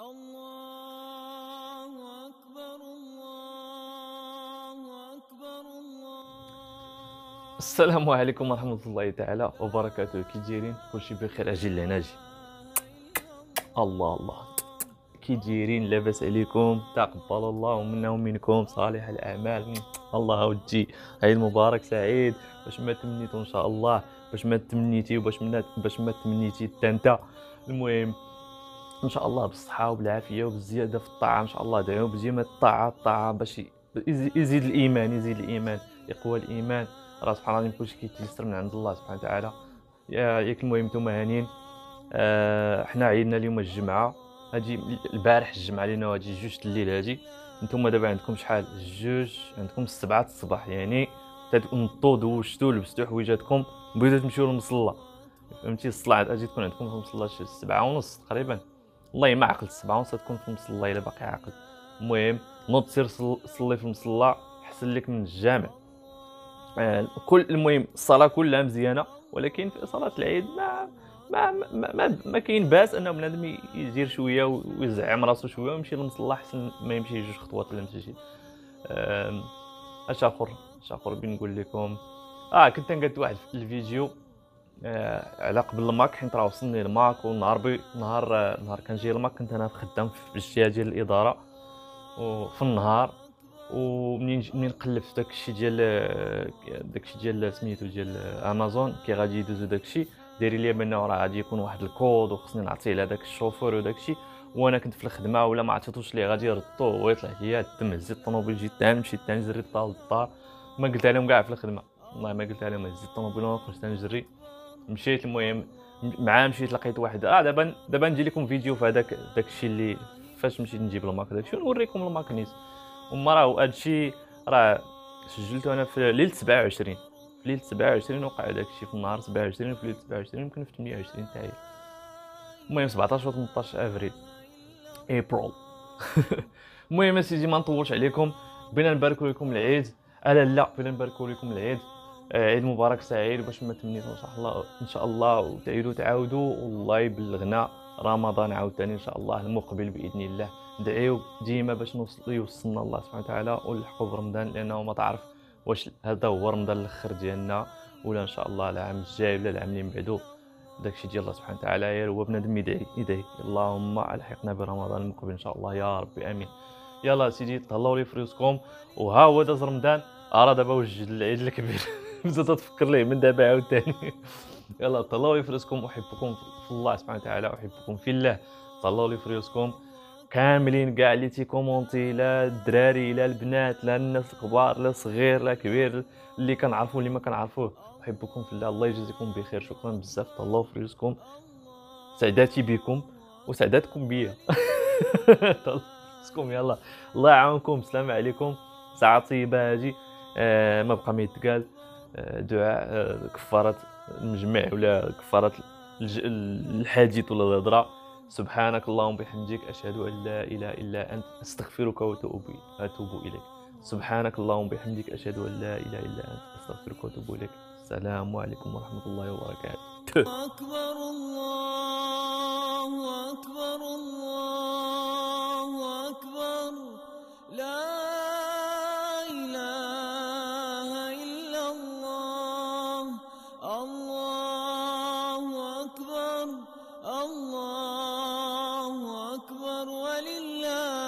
الله أكبر الله أكبر الله. السلام عليكم ورحمة الله تعالى وبركاته. كي دايرين؟ كلشي بخير؟ أجل هنا أجي. الله الله، كي دايرين؟ لاباس عليكم؟ تقبل الله منا ومنكم صالح الأعمال. الله ودي عيد مبارك سعيد. باش ما تمنيتو إن شاء الله، باش ما تمنيتي باش ما تمنيتي حتى انت. المهم ان شاء الله بالصحه وبالعافيه وبالزياده في الطاعه ان شاء الله. دعوا بديما الطاعه باش يزيد الايمان يقوى الايمان. راه سبحان الله كلشي كيتيسر من عند الله سبحانه وتعالى. ياك المهم نتوما هانيين. حنا عيدنا اليوم الجمعه. هادي البارح الجمعه لينا، وهادي جوج الليل. هادي نتوما دابا عندكم شحال؟ جوج، عندكم 7 الصباح. يعني تنوضوا دوشتوا لبستوا حويجاتكم بغيتوا تمشيو للمصلى. فهمتي؟ الصلاة غادي تكون عندكم في المصلى شي 7:30 تقريبا. والله ما عقلت 7:30 تكون في المصلى الا باقي عاقل. المهم نوض سير صلي في المصلى احسن لك من الجامع. كل المهم الصلاة كلها مزيانة، ولكن في صلاة العيد ما كاين باس انه بنادم يدير شويه ويزعم راسو شويه ويمشي للمصلى احسن ما يمشي جوج خطوات للمسجد. آم، اش اخر بين نقول لكم. كنت نقد واحد الفيديو على قبل الماك، حيت راه وصلني الماك. ونهار نهار كان جاي الماك كنت انا خدام في الجهه ديال الاداره وفي النهار. منين قلبت داكشي ديال سميتو ديال امازون كي غادي يدوزو داكشي، دايرين لي بانه راه غادي يكون واحد الكود وخصني نعطيه لهداك الشوفور وداكشي. وانا كنت في الخدمه ولا ما عطيتوش ليه غادي يردوه ويطلع ليا الدم. هزيت الطوموبيل جيت تاني مشيت تاني جريت للدار. ما قلت عليهم كاع في الخدمه، والله ما قلت عليهم. هزيت الطوموبيل ونخرج تاني نجري. مشيت المهم معاه مشيت لقيت واحد. دابا نجي لكم فيديو في داكشي اللي فاش مشيت نجيب الماك داكشي ونوريكم الماك نيت. وما راه هادشي راه سجلته انا في ليله 27. في ليله 27 وقع داكشي في النهار 27. في ليله 27 يمكن في 28 تاعي. المهم 17 و 18 افريل ابريل. المهم سيدي ما نطولش عليكم، بغينا نباركوا لكم العيد. لا بغينا نباركوا لكم العيد. عيد مبارك سعيد. باش ما تمنيتو ان شاء الله وتعيدوا تعاودوا والله يبلغنا رمضان عاوتاني ان شاء الله المقبل باذن الله. دعيو ديما باش يوصلنا الله سبحانه وتعالى ونلحقوا برمضان، لانه ما تعرف واش هذا هو رمضان الاخر ديالنا ولا ان شاء الله العام الجاي ولا العام اللي من بعدو. داكشي ديال الله سبحانه وتعالى. غير هو بنادم يدعي اللهم الحقنا برمضان المقبل ان شاء الله يا ربي امين. يلا سيدي تهلاو لي فريسكم. وها هو داز رمضان، راه دابا وجد العيد الكبير. بدات تفكر ليه من دابا عاوتاني. يلا تهلاو لي فريسكم. احبكم في الله سبحانه وتعالى، احبكم في الله. تهلاو لي فريسكم كاملين كاع اللي تيكومونتي، لا الدراري لا البنات لا الناس الكبار لا صغير لا كبير، اللي كنعرفوه اللي ما كنعرفوه. احبكم في الله. الله يجزيكم بخير. شكرا بزاف. تهلاو في رزقكم. سعداتي بكم وسعداتكم بيا. تهلاو في رزقكم. يلا الله يعاونكم. السلام عليكم. ساعة طيبة هادي. ما بقى ما يتقال. دعاء كفارة المجمع ولا كفارة الحديث ولا الهضرة. سبحانك اللهم وبحمدك أشهد أن لا إله إلا أنت أستغفرك وأتوب إليك. سبحانك اللهم وبحمدك أشهد أن لا إله إلا أنت أستغفرك وأتوب إليك. السلام عليكم ورحمة الله وبركاته. أكبر الله أكبر الله أكبر. لا إله إلا الله. الله أكبر الله أكبر ولله